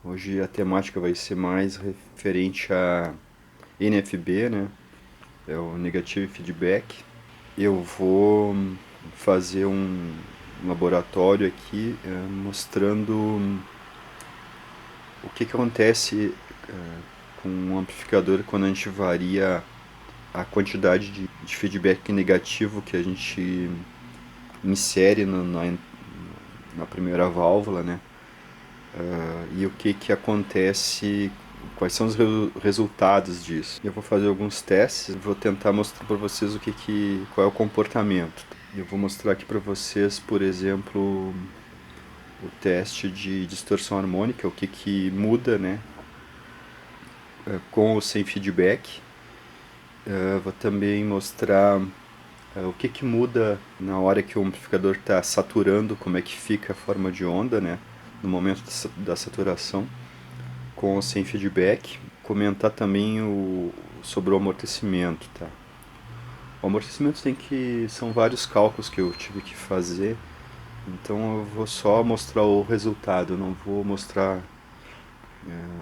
Hoje a temática vai ser mais referente a NFB, né? É o Negative Feedback. Eu vou fazer um laboratório aqui mostrando o que acontece com um amplificador quando a gente varia a quantidade de feedback negativo que a gente insere na primeira válvula, né? E o que acontece, quais são os resultados disso. Eu vou fazer alguns testes, vou tentar mostrar para vocês qual é o comportamento. Eu vou mostrar aqui para vocês, por exemplo, o teste de distorção harmônica, o que muda, né, com ou sem feedback. Vou também mostrar o que muda na hora que o amplificador está saturando, como é que fica a forma de onda, né, no momento da saturação, com ou sem feedback. Comentar também sobre o amortecimento, tá? O amortecimento são vários cálculos que eu tive que fazer, então eu vou só mostrar o resultado, não vou mostrar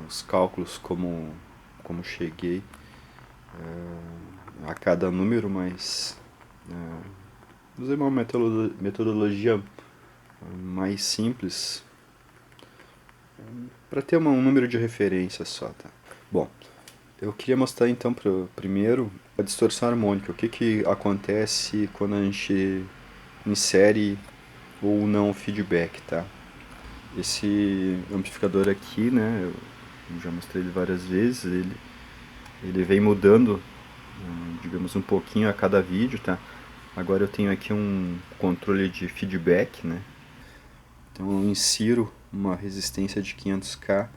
os cálculos como cheguei a cada número, mas usei uma metodologia mais simples para ter um número de referência só, tá? Bom, eu queria mostrar então primeiro a distorção harmônica, o que acontece quando a gente insere ou não feedback, tá? Esse amplificador aqui, né, eu já mostrei ele várias vezes, ele vem mudando, digamos, um pouquinho a cada vídeo, tá? Agora eu tenho aqui um controle de feedback, né? Então eu insiro uma resistência de 500K,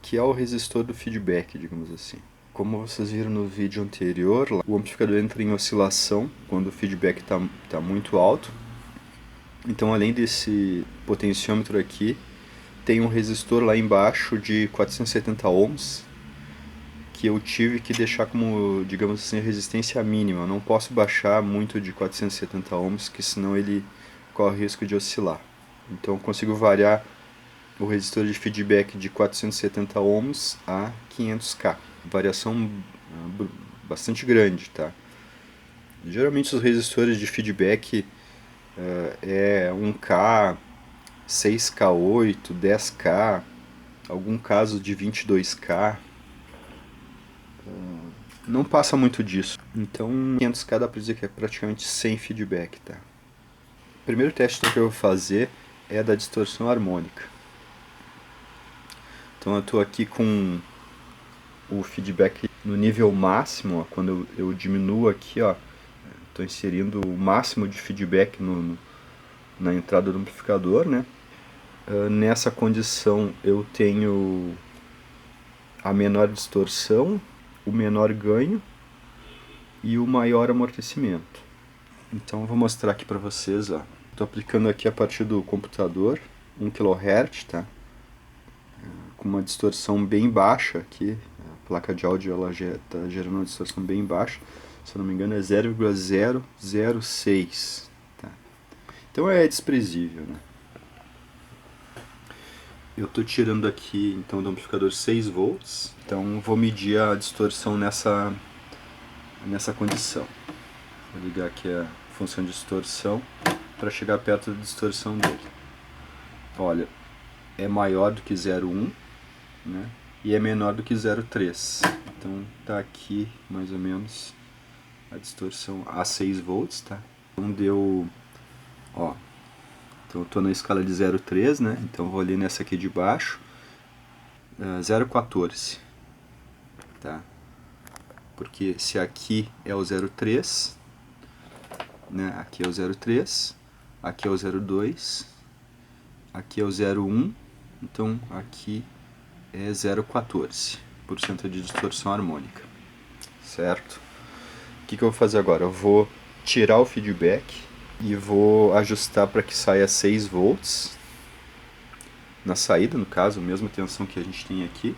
que é o resistor do feedback, digamos assim. Como vocês viram no vídeo anterior, o amplificador entra em oscilação quando o feedback está muito alto. Então, além desse potenciômetro aqui, tem um resistor lá embaixo de 470 ohms que eu tive que deixar como, digamos assim, resistência mínima. Eu não posso baixar muito de 470 ohms, que senão ele corre risco de oscilar. Então eu consigo variar o resistor de feedback de 470 ohms a 500K. Variação bastante grande, tá? Geralmente os resistores de feedback é 1K, 6K8, 10K, algum caso de 22K. Não passa muito disso. Então 500K dá pra dizer que é praticamente sem feedback, tá? O primeiro teste que eu vou fazer é da distorção harmônica. Então eu estou aqui com o feedback no nível máximo, ó, quando eu diminuo aqui, ó, estou inserindo o máximo de feedback na entrada do amplificador, né? Nessa condição eu tenho a menor distorção, o menor ganho e o maior amortecimento. Então eu vou mostrar aqui para vocês, ó. Estou aplicando aqui a partir do computador 1 kHz, tá? Com uma distorção bem baixa aqui. A placa de áudio ela está gerando uma distorção bem baixa. Se eu não me engano é 0,006, tá? Então é desprezível, né? Eu estou tirando aqui então do amplificador 6 volts, então vou medir a distorção nessa condição. Vou ligar aqui a função de distorção para chegar perto da distorção dele. Olha, é maior do que 0,1, né? E é menor do que 0,3. Então tá aqui mais ou menos a distorção a 6 volts, tá? Então deu, ó, então eu estou na escala de 0,3, né? Então vou ali nessa aqui de baixo, 0,14, tá? Porque se aqui é o 0,3, né? Aqui é o 0,3, aqui é o 0,2, aqui é o 0,1, então aqui é 0,14% de distorção harmônica, certo? O que eu vou fazer agora? Eu vou tirar o feedback e vou ajustar para que saia 6 volts na saída, no caso, a mesma tensão que a gente tem aqui.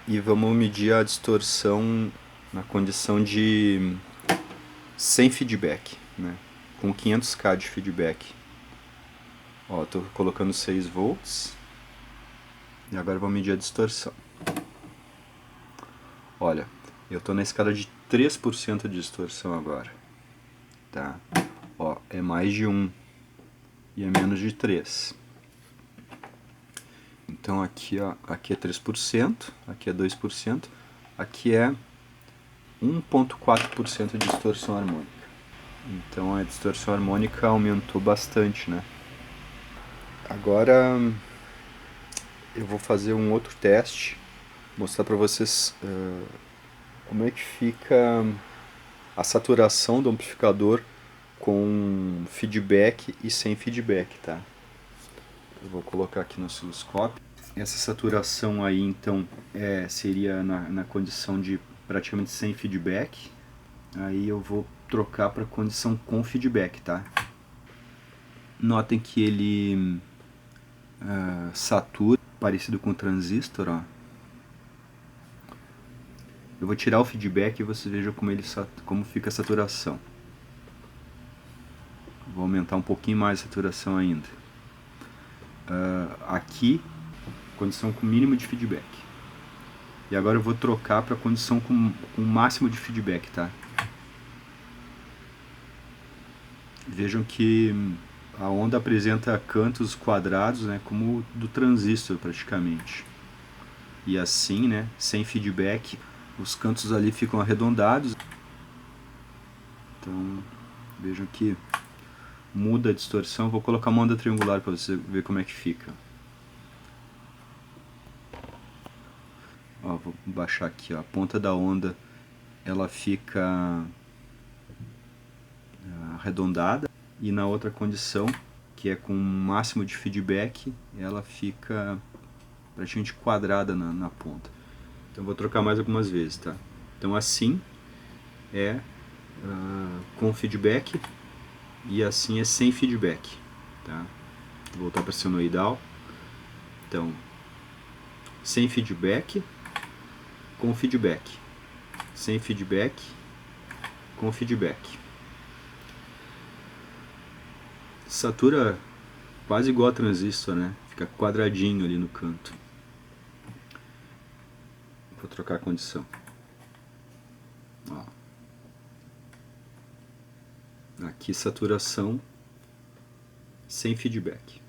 E vamos medir a distorção na condição de sem feedback, né? Com 500K de feedback. Ó, tô colocando 6 volts. E agora eu vou medir a distorção. Olha, eu tô na escala de 3% de distorção agora. Tá? Ó, é mais de 1 e é menos de 3. Então aqui, ó, aqui é 3%, aqui é 2%, aqui é 1,4% de distorção harmônica. Então a distorção harmônica aumentou bastante, né? Agora eu vou fazer um outro teste, mostrar para vocês como é que fica a saturação do amplificador com feedback e sem feedback, tá? Eu vou colocar aqui no osciloscópio. Essa saturação aí então seria na condição de praticamente sem feedback. Aí eu vou trocar para condição com feedback, tá? Notem que ele satura, parecido com o transistor, ó. Eu vou tirar o feedback e vocês vejam como fica a saturação. Vou aumentar um pouquinho mais a saturação ainda. Aqui, condição com mínimo de feedback. E agora eu vou trocar para condição com máximo de feedback, tá? Vejam que a onda apresenta cantos quadrados, né, como do transistor praticamente. E assim, né, sem feedback, os cantos ali ficam arredondados. Então, vejam que muda a distorção. Vou colocar uma onda triangular para você ver como é que fica. Ó, vou baixar aqui, ó. A ponta da onda ela fica arredondada, e na outra condição, que é com máximo de feedback, ela fica praticamente quadrada na ponta. Então vou trocar mais algumas vezes, tá? Então assim é com feedback e assim é sem feedback, tá? Vou voltar para senoidal. Então, sem feedback, com feedback, sem feedback, com feedback. Satura quase igual a transistor, né? Fica quadradinho ali no canto. Vou trocar a condição. Ó. Aqui saturação sem feedback.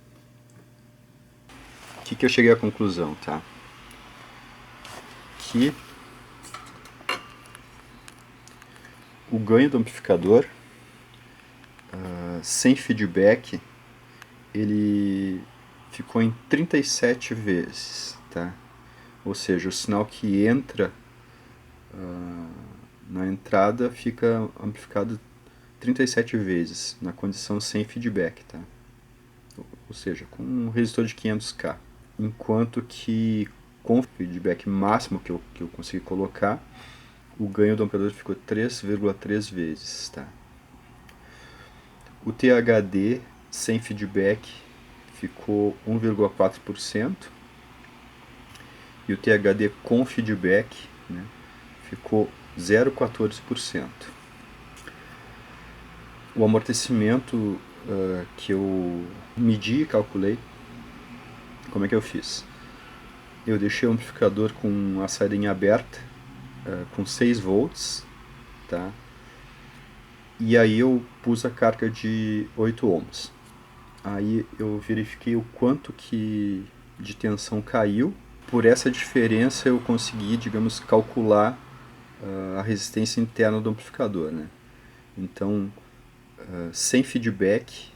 O que eu cheguei à conclusão, tá? Que o ganho do amplificador sem feedback ele ficou em 37 vezes, tá? Ou seja, o sinal que entra na entrada fica amplificado 37 vezes na condição sem feedback, tá? Ou seja, com um resistor de 500K. Enquanto que com o feedback máximo que eu consegui colocar, o ganho do amplificador ficou 3,3 vezes, tá? O THD sem feedback ficou 1,4% e o THD com feedback, né, ficou 0,14%. O amortecimento que eu medi e calculei, como é que eu fiz? Eu deixei o amplificador com a saída aberta, com 6 volts, tá? E aí eu pus a carga de 8 ohms. Aí eu verifiquei o quanto que de tensão caiu. Por essa diferença eu consegui, digamos, calcular a resistência interna do amplificador, né? Então, sem feedback,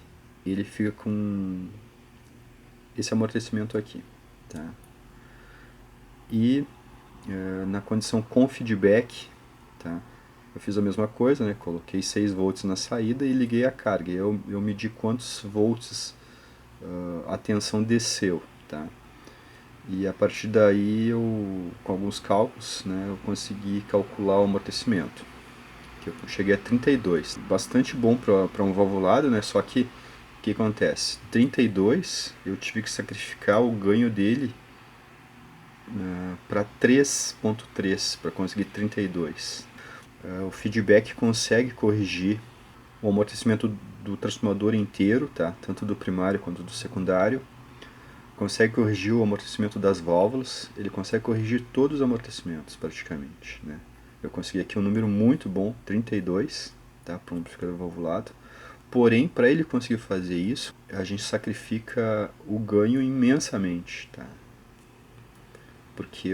ele fica com esse amortecimento aqui, tá? E na condição com feedback, tá? Eu fiz a mesma coisa, né? Coloquei 6 volts na saída e liguei a carga. Eu medi quantos volts a tensão desceu, tá? E a partir daí, com alguns cálculos, né, eu consegui calcular o amortecimento. Que eu cheguei a 32. Bastante bom para um valvulado, né? Só que o que acontece? 32, eu tive que sacrificar o ganho dele para 3.3 para conseguir 32. O feedback consegue corrigir o amortecimento do transformador inteiro, tá? Tanto do primário quanto do secundário. Consegue corrigir o amortecimento das válvulas, ele consegue corrigir todos os amortecimentos praticamente, né? Eu consegui aqui um número muito bom, 32, tá? Para um amplificador valvulado. Porém, para ele conseguir fazer isso, a gente sacrifica o ganho imensamente, tá? Porque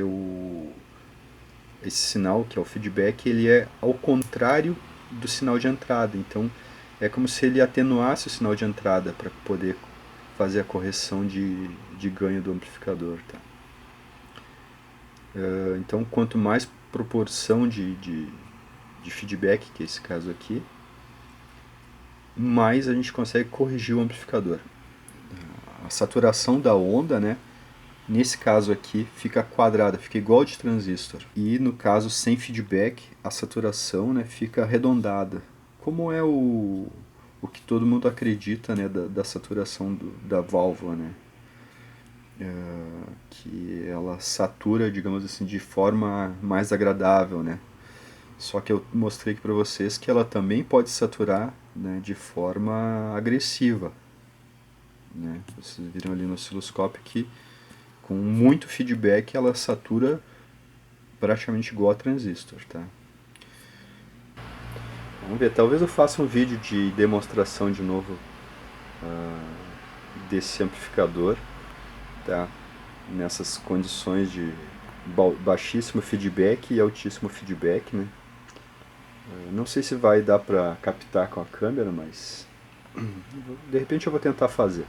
esse sinal, que é o feedback, ele é ao contrário do sinal de entrada. Então, é como se ele atenuasse o sinal de entrada para poder fazer a correção de ganho do amplificador. Tá? Então, quanto mais proporção de feedback, que é esse caso aqui, mais a gente consegue corrigir o amplificador. A saturação da onda, né, nesse caso aqui, fica quadrada, fica igual de transistor. E no caso sem feedback, a saturação, né, fica arredondada. Como é o que todo mundo acredita, né, da saturação da válvula, né? Que ela satura, digamos assim, de forma mais agradável, né? Só que eu mostrei aqui para vocês que ela também pode saturar, né, de forma agressiva, né? Vocês viram ali no osciloscópio que com muito feedback ela satura praticamente igual a transistor, tá? Vamos ver, talvez eu faça um vídeo de demonstração de novo desse amplificador, tá? Nessas condições de baixíssimo feedback e altíssimo feedback, né? Não sei se vai dar pra captar com a câmera, mas de repente eu vou tentar fazer.